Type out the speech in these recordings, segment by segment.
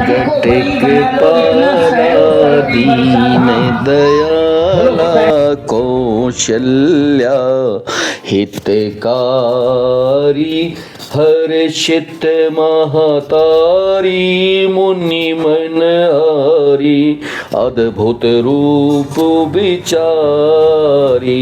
प्रगट कृपाला दीन दयाला कौशल्या हितकारी हर्षित महतारी मुनि मन आरी अद्भुत रूप विचारी।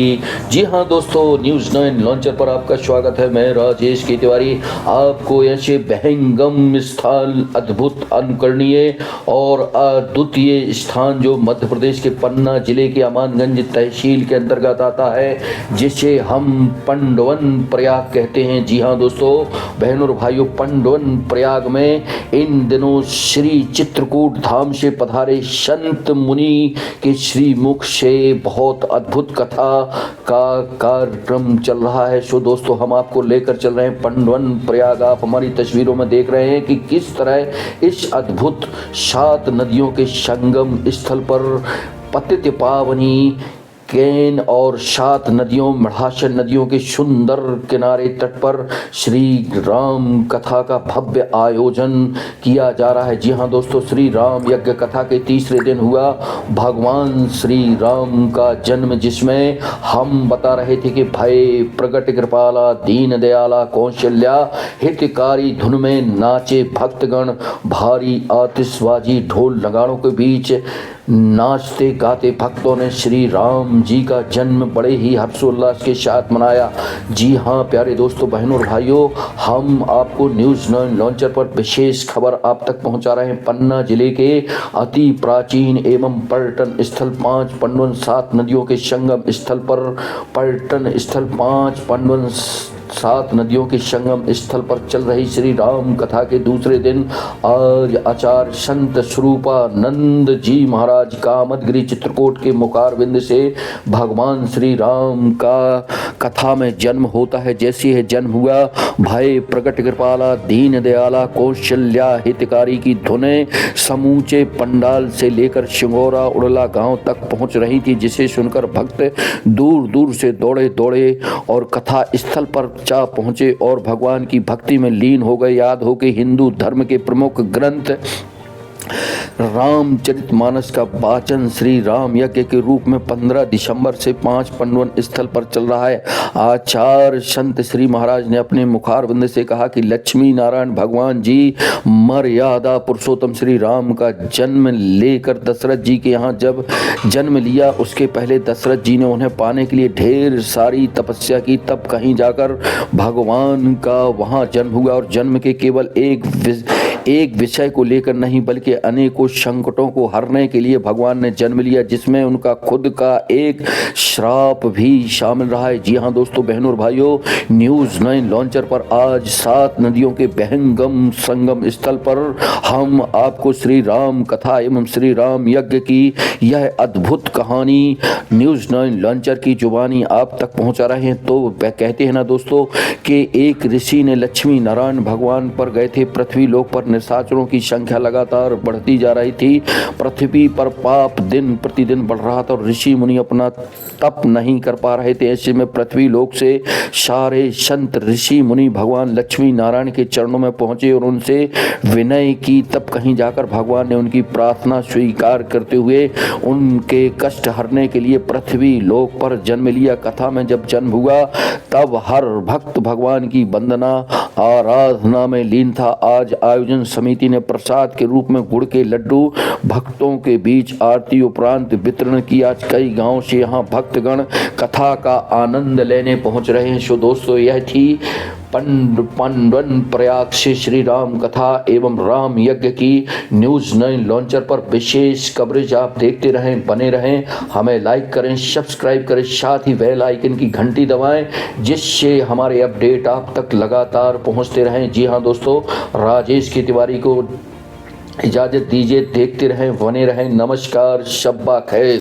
जी हाँ दोस्तों, न्यूज़ 9 लॉन्चर पर आपका स्वागत है। मैं राजेश के तिवारी आपको ऐसे बहंगम स्थान, अद्भुत, अनुकरणीय और अद्वितीय स्थान जो मध्य प्रदेश के पन्ना जिले के अमानगंज तहसील के अंतर्गत आता है, जिसे हम पंडवन प्रयाग कहते हैं। जी हाँ दोस्तों, बहनों और भाइयों, पंडवन प्रयाग में इन दिनों श्री चित्रकूट धाम से पधारे संत मुनि के श्री मुख से बहुत अद्भुत कथा का कार्यक्रम चल रहा है। सो दोस्तों, हम आपको लेकर चल रहे हैं पंडवन प्रयाग। आप हमारी तस्वीरों में देख रहे हैं कि किस तरह इस अद्भुत 7 नदियों के संगम स्थल पर पतित पावनी केन और 7 नदियों, मढ़ासन नदियों के सुंदर किनारे तट पर श्री राम कथा का भव्य आयोजन किया जा रहा है। जी हाँ दोस्तों, श्री राम यज्ञ कथा के तीसरे दिन हुआ भगवान श्री राम का जन्म, जिसमें हम बता रहे थे कि भय प्रगट कृपाला दीन दयाला कौशल्या हितकारी धुन में नाचे भक्तगण। भारी आतिशबाजी ढोल नगाड़ों के बीच नाचते गाते भक्तों ने श्री राम जी का जन्म बड़े ही हर्षोल्लास के साथ मनाया। जी हाँ प्यारे दोस्तों, बहनों और भाइयों, हम आपको न्यूज़ 9 लॉन्चर पर विशेष खबर आप तक पहुंचा रहे हैं। पन्ना जिले के अति प्राचीन एवं पर्यटन स्थल 5 पंडवन 7 नदियों के संगम स्थल पर पर्यटन स्थल 5 पंडवन 7 नदियों के संगम स्थल पर चल रही श्री राम कथा के दूसरे दिन आज आचार्य संत स्वरूपानंद जी महाराज कामदगिरि चित्रकूट के मुखारविंद से भगवान श्री राम का कथा में जन्म होता है। जैसे ही जन्म हुआ, भय प्रगट कृपाला दीन दयाला कौशल्या हितकारी की धुनें समूचे पंडाल से लेकर सिंगोरा उड़ला गांव तक पहुंच रही थी, जिसे सुनकर भक्त दूर दूर से दौड़े और कथा स्थल पर जा पहुंचे और भगवान की भक्ति में लीन हो गए। याद हो कि हिंदू धर्म के प्रमुख ग्रंथ रामचरितमानस का वाचन श्री राम यज्ञ के रूप में 15 दिसंबर से 5 पंडवन स्थल पर चल रहा है। आचार्य संत श्री महाराज ने अपने मुखारविंद से कहा कि लक्ष्मी नारायण भगवान जी मर्यादा पुरुषोत्तम श्री राम का जन्म लेकर दशरथ जी के यहाँ जब जन्म लिया, उसके पहले दशरथ जी ने उन्हें पाने के लिए ढेर सारी तपस्या की। तब कहीं जाकर भगवान का वहाँ जन्म हुआ और जन्म के केवल एक विषय को लेकर नहीं बल्कि अनेकों संकटों को हरने के लिए भगवान ने जन्म लिया, जिसमें उनका खुद का एक श्राप भी शामिल रहा है। जी हाँ दोस्तों, बहनों और भाइयों, न्यूज़ 9 लॉन्चर पर आज 7 नदियों के बहंगम संगम स्थल पर हम आपको श्री राम कथा एवं श्री राम यज्ञ की यह अद्भुत कहानी न्यूज़ 9 लॉन्चर की जुबानी आप तक पहुँचा रहे हैं। तो कहते हैं ना दोस्तों कि एक ऋषि ने लक्ष्मी नारायण भगवान पर गए थे। पृथ्वी लोक पर निशाचरों की संख्या लगातार बढ़ती जा रही थी। पृथ्वी पर पाप दिन प्रतिदिन बढ़ रहा था और ऋषि मुनि अपना तप नहीं कर पा रहे थे। ऐसे में पृथ्वी लोक से सारे संत ऋषि मुनि भगवान लक्ष्मी नारायण के चरणों में पहुंचे और उनसे विनय की। तब कहीं जाकर भगवान ने उनकी प्रार्थना स्वीकार करते हुए उनके कष्ट हरने के लिए पृथ्वी लोक पर जन्म लिया। कथा में जब जन्म हुआ तब हर भक्त भगवान की वंदना आराधना में लीन था। आज आयोजन समिति ने प्रसाद के रूप में गुड़ के लड्डू भक्तों के बीच आरती उपरांत वितरण किया। आज कई गांव से यहाँ भक्तगण कथा का आनंद लेने पहुंच रहे हैं। सो दोस्तों, यह थी पंडवन प्रयाग से श्री राम कथा एवं राम यज्ञ की न्यूज़ 9 लॉन्चर पर विशेष कवरेज। आप देखते रहें, बने रहें, हमें लाइक करें, सब्सक्राइब करें, साथ ही बेल आइकन की घंटी दबाएं, जिससे हमारे अपडेट आप तक लगातार पहुंचते रहें। जी हाँ दोस्तों, राजेश के तिवारी को इजाज़त दीजिए। देखते रहें, बने रहें। नमस्कार, शब्बा खैर।